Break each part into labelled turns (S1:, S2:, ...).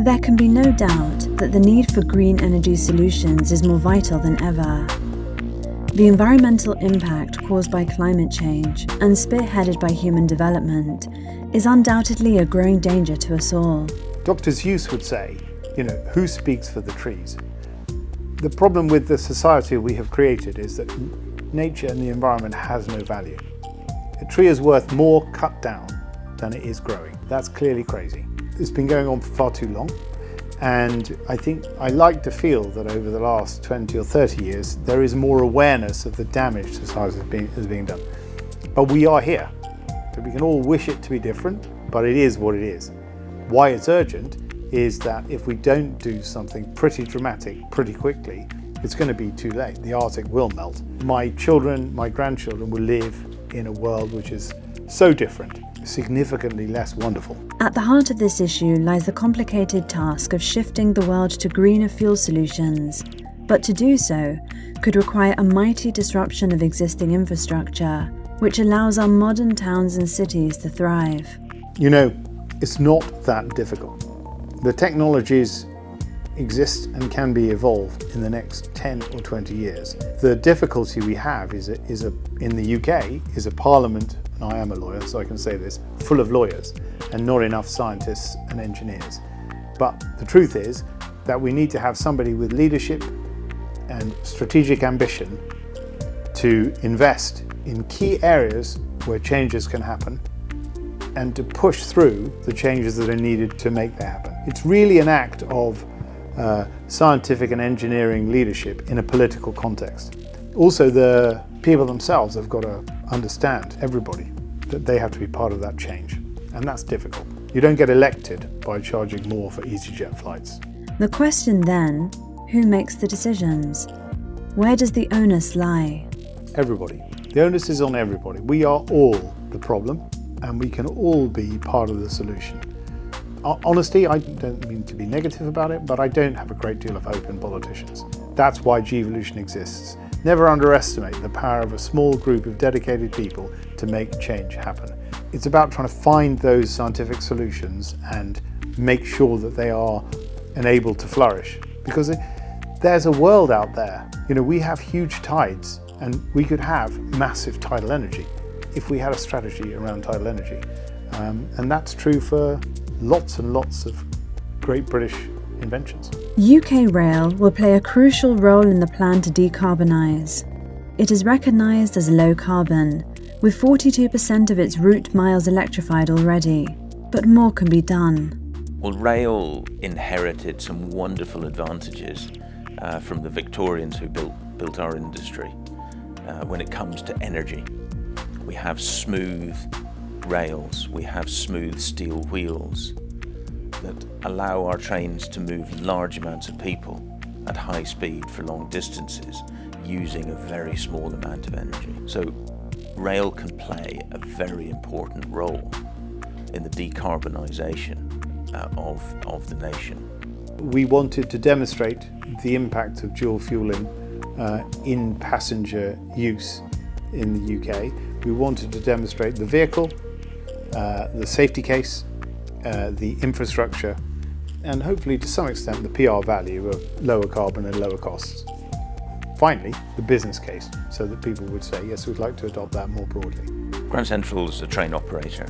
S1: There can be no doubt that the need for green energy solutions is more vital than ever. The environmental impact caused by climate change and spearheaded by human development is undoubtedly a growing danger to us all.
S2: Dr. Seuss would say, who speaks for the trees? The problem with the society we have created is that nature and the environment has no value. A tree is worth more cut down than it is growing. That's clearly crazy. It's been going on for far too long. And I think I like to feel that over the last 20 or 30 years, there is more awareness of the damage society is being done. But we are here. So we can all wish it to be different, but it is what it is. Why it's urgent is that if we don't do something pretty dramatic pretty quickly, it's going to be too late. The Arctic will melt. My children, my grandchildren will live in a world which is so different, significantly less wonderful.
S1: At the heart of this issue lies the complicated task of shifting the world to greener fuel solutions. But to do so could require a mighty disruption of existing infrastructure, which allows our modern towns and cities to thrive.
S2: It's not that difficult. The technologies exist and can be evolved in the next 10 or 20 years. The difficulty we have in the UK is a parliament, and I am a lawyer so I can say this, full of lawyers and not enough scientists and engineers. But the truth is that we need to have somebody with leadership and strategic ambition to invest in key areas where changes can happen and to push through the changes that are needed to make that happen. It's really an act of scientific and engineering leadership in a political context. Also, the people themselves have got to understand, everybody, that they have to be part of that change. And that's difficult. You don't get elected by charging more for EasyJet flights.
S1: The question then, who makes the decisions? Where does the onus lie?
S2: Everybody. The onus is on everybody. We are all the problem, and we can all be part of the solution. Honestly, I don't mean to be negative about it, but I don't have a great deal of hope in politicians. That's why G-Evolution exists. Never underestimate the power of a small group of dedicated people to make change happen. It's about trying to find those scientific solutions and make sure that they are enabled to flourish. Because there's a world out there. We have huge tides, and we could have massive tidal energy if we had a strategy around tidal energy. And that's true for lots and lots of great British inventions.
S1: UK Rail will play a crucial role in the plan to decarbonise. It is recognised as low carbon, with 42% of its route miles electrified already. But more can be done.
S3: Well, rail inherited some wonderful advantages from the Victorians who built our industry when it comes to energy. We have smooth rails, we have smooth steel wheels that allow our trains to move large amounts of people at high speed for long distances using a very small amount of energy. So rail can play a very important role in the decarbonisation of the nation.
S2: We wanted to demonstrate the impact of dual fuelling in passenger use in the UK. We wanted to demonstrate the vehicle, the safety case, the infrastructure, and hopefully to some extent the PR value of lower carbon and lower costs. Finally, the business case, so that people would say, yes, we'd like to adopt that more broadly.
S3: Grand Central is a train operator.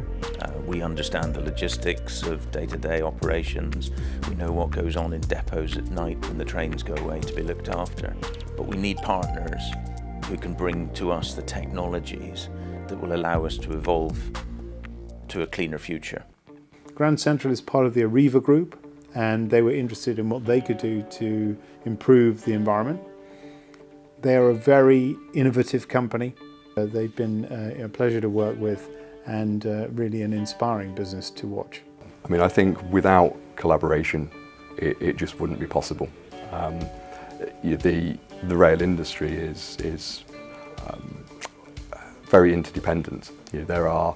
S3: We understand the logistics of day-to-day operations. We know what goes on in depots at night when the trains go away to be looked after. But we need partners who can bring to us the technologies that will allow us to evolve to a cleaner future.
S2: Grand Central is part of the Arriva group, and they were interested in what they could do to improve the environment. They are a very innovative company. They've been a pleasure to work with and really an inspiring business to watch.
S4: I think without collaboration, it just wouldn't be possible. The rail industry is very interdependent. There are,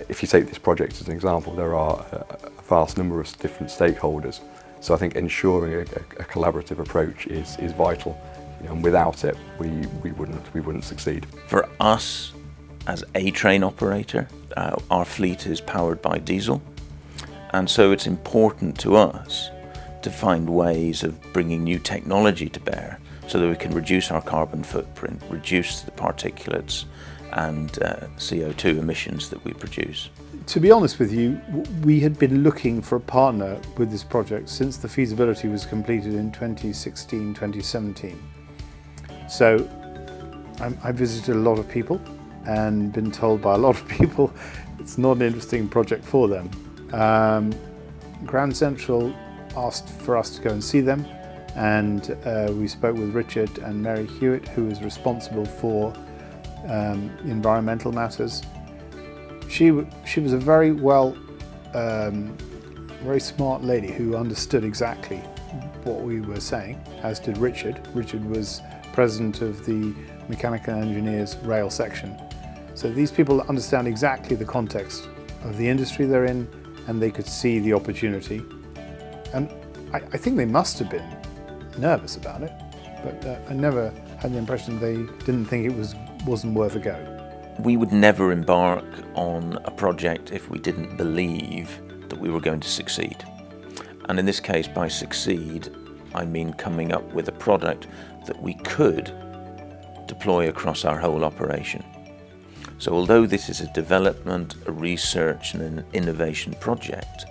S4: if you take this project as an example, there are a vast number of different stakeholders. So I think ensuring a collaborative approach is vital. And without it, we wouldn't succeed.
S3: For us, as a train operator, our fleet is powered by diesel, and so it's important to us to find ways of bringing new technology to bear so that we can reduce our carbon footprint, reduce the particulates and CO2 emissions that we produce.
S2: To be honest with you, we had been looking for a partner with this project since the feasibility was completed in 2016, 2017. So I visited a lot of people and been told by a lot of people it's not an interesting project for them. Grand Central asked for us to go and see them, and we spoke with Richard and Mary Hewitt, who is responsible for environmental matters. She was a very very smart lady who understood exactly what we were saying, as did Richard. Richard was president of the Mechanical Engineers Rail section. So these people understand exactly the context of the industry they're in, and they could see the opportunity. And I think they must have been nervous about it, but I never had the impression they didn't think it wasn't worth a go.
S3: We would never embark on a project if we didn't believe that we were going to succeed. And in this case, by succeed, I mean coming up with a product that we could deploy across our whole operation. So although this is a development, a research and an innovation project,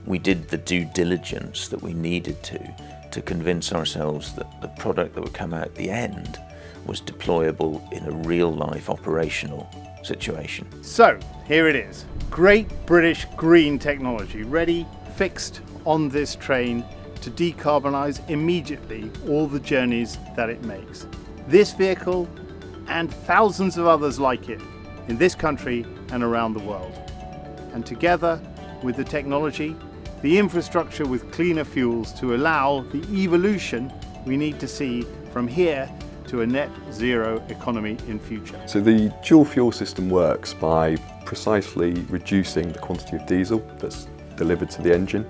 S3: we did the due diligence that we needed to convince ourselves that the product that would come out at the end was deployable in a real-life operational situation.
S2: So here it is, great British green technology, ready, fixed on this train to decarbonise immediately all the journeys that it makes. This vehicle and thousands of others like it in this country and around the world. And together with the technology, the infrastructure with cleaner fuels to allow the evolution we need to see from here to a net zero economy in future.
S4: So the dual fuel system works by precisely reducing the quantity of diesel that's delivered to the engine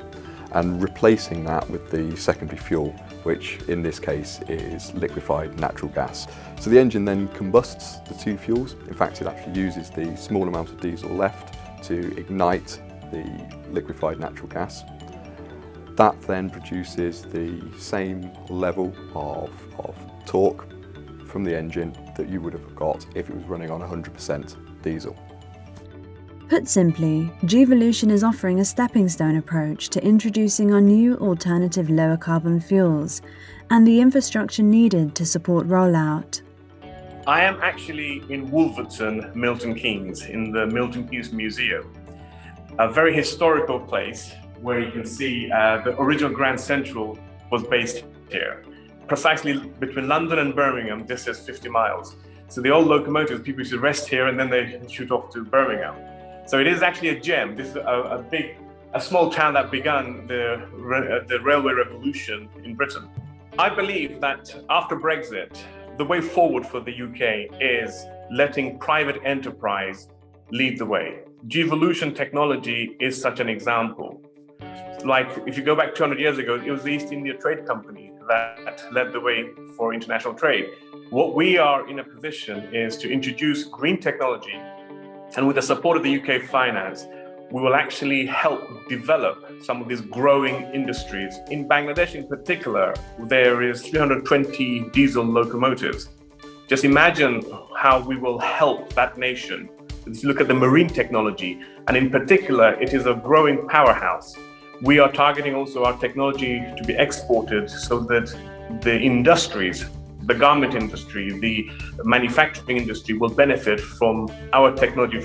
S4: and replacing that with the secondary fuel, which in this case is liquefied natural gas. So the engine then combusts the two fuels. In fact, it actually uses the small amount of diesel left to ignite the liquefied natural gas. That then produces the same level of torque from the engine that you would have got if it was running on 100% diesel.
S1: Put simply, G-Volution is offering a stepping stone approach to introducing our new alternative lower carbon fuels and the infrastructure needed to support rollout.
S5: I am actually in Wolverton, Milton Keynes, in the Milton Keynes Museum, a very historical place where you can see the original Grand Central was based here. Precisely between London and Birmingham, this is 50 miles. So the old locomotives, people used to rest here and then they shoot off to Birmingham. So it is actually a gem. This is a small town that began the railway revolution in Britain. I believe that after Brexit, the way forward for the UK is letting private enterprise lead the way. G-Volution technology is such an example. Like if you go back 200 years ago, it was the East India Trade Company that led the way for international trade. What we are in a position is to introduce green technology, and with the support of the UK finance, we will actually help develop some of these growing industries. In Bangladesh in particular, there is 320 diesel locomotives. Just imagine how we will help that nation. If you look at the marine technology, and in particular, it is a growing powerhouse. We are targeting also our technology to be exported so that the industries, the garment industry, the manufacturing industry will benefit from our technology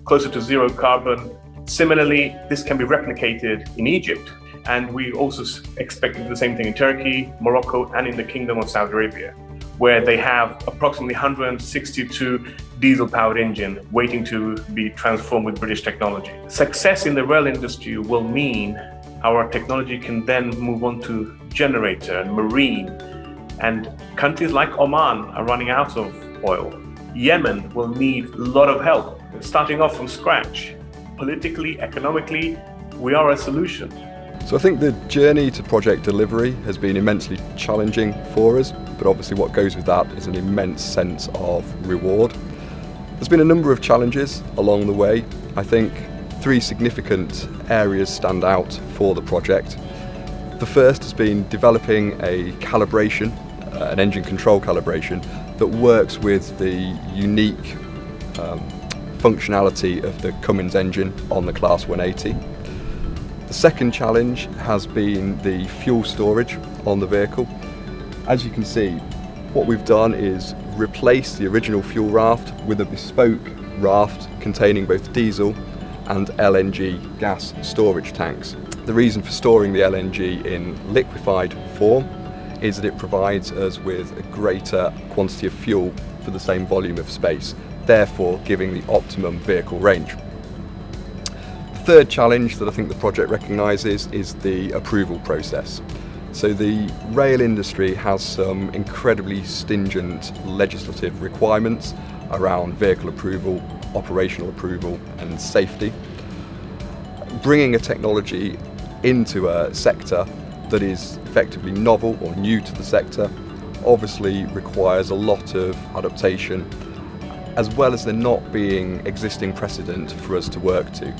S5: closer to zero carbon. Similarly, this can be replicated in Egypt, and we also expect to do the same thing in Turkey, Morocco, and in the Kingdom of Saudi Arabia, where they have approximately 162 diesel-powered engine waiting to be transformed with British technology. Success in the rail industry will mean our technology can then move on to generator and marine, and countries like Oman are running out of oil. Yemen will need a lot of help, starting off from scratch. Politically, economically, we are a solution.
S4: So I think the journey to project delivery has been immensely challenging for us, but obviously what goes with that is an immense sense of reward. There's been a number of challenges along the way. I think 3 significant areas stand out for the project. The first has been developing a calibration, an engine control calibration, that works with the unique functionality of the Cummins engine on the Class 180. The second challenge has been the fuel storage on the vehicle. As you can see, what we've done is replace the original fuel raft with a bespoke raft containing both diesel and LNG gas storage tanks. The reason for storing the LNG in liquefied form is that it provides us with a greater quantity of fuel for the same volume of space, therefore giving the optimum vehicle range. The third challenge that I think the project recognises is the approval process. So the rail industry has some incredibly stringent legislative requirements around vehicle approval, operational approval and safety. Bringing a technology into a sector that is effectively novel or new to the sector obviously requires a lot of adaptation, as well as there not being existing precedent for us to work to.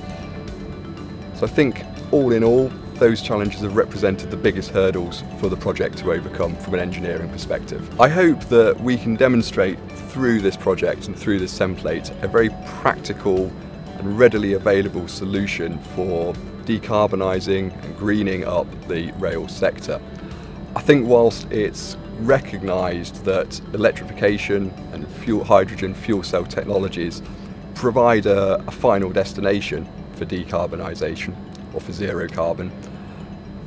S4: So I think all in all, those challenges have represented the biggest hurdles for the project to overcome from an engineering perspective. I hope that we can demonstrate through this project and through this template a very practical and readily available solution for decarbonising and greening up the rail sector. I think whilst it's recognised that electrification and hydrogen fuel cell technologies provide a final destination for decarbonisation or for zero carbon,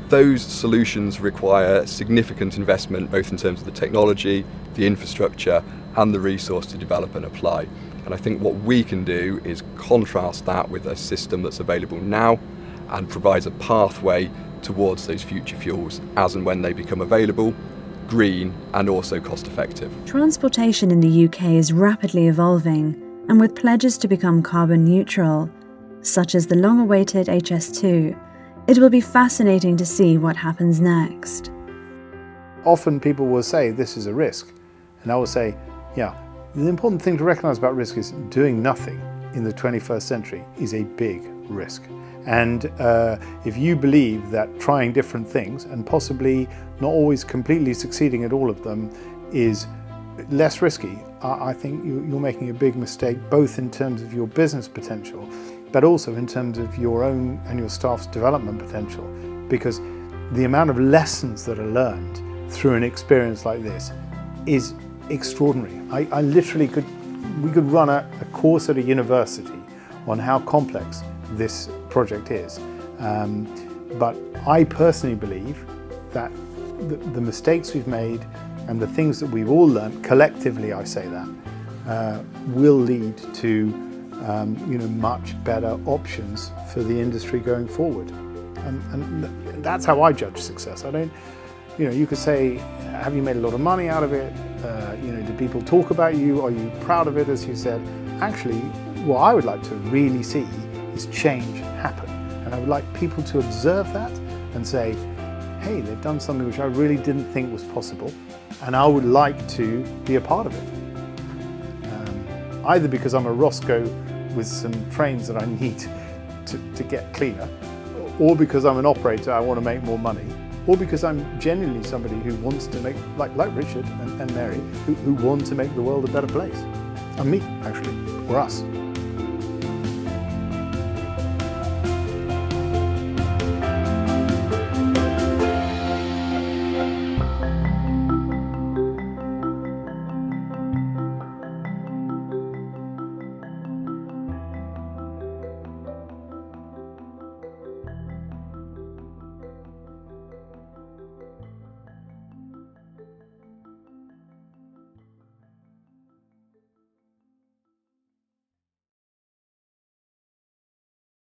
S4: those solutions require significant investment both in terms of the technology, the infrastructure and the resource to develop and apply. And I think what we can do is contrast that with a system that's available now and provides a pathway towards those future fuels as and when they become available, green and also cost effective.
S1: Transportation in the UK is rapidly evolving, and with pledges to become carbon neutral, such as the long-awaited HS2, it will be fascinating to see what happens next.
S2: Often people will say this is a risk, and I will say, yeah, the important thing to recognise about risk is doing nothing in the 21st century is a big risk. And if you believe that trying different things and possibly not always completely succeeding at all of them is less risky, I think you're making a big mistake, both in terms of your business potential, but also in terms of your own and your staff's development potential, because the amount of lessons that are learned through an experience like this is extraordinary. I literally we could run a course at a university on how complex this project is. But I personally believe that the mistakes we've made and the things that we've all learned, collectively I say that, will lead to much better options for the industry going forward. And that's how I judge success. I don't, you could say, have you made a lot of money out of it? Do people talk about you? Are you proud of it, as you said? Actually, what I would like to really see is change happen. And I would like people to observe that and say, hey, they've done something which I really didn't think was possible, and I would like to be a part of it. Either because I'm a Roscoe with some trains that I need to get cleaner, or because I'm an operator, I want to make more money, or because I'm genuinely somebody who wants to make, like Richard and Mary, who want to make the world a better place. And me, actually, or us.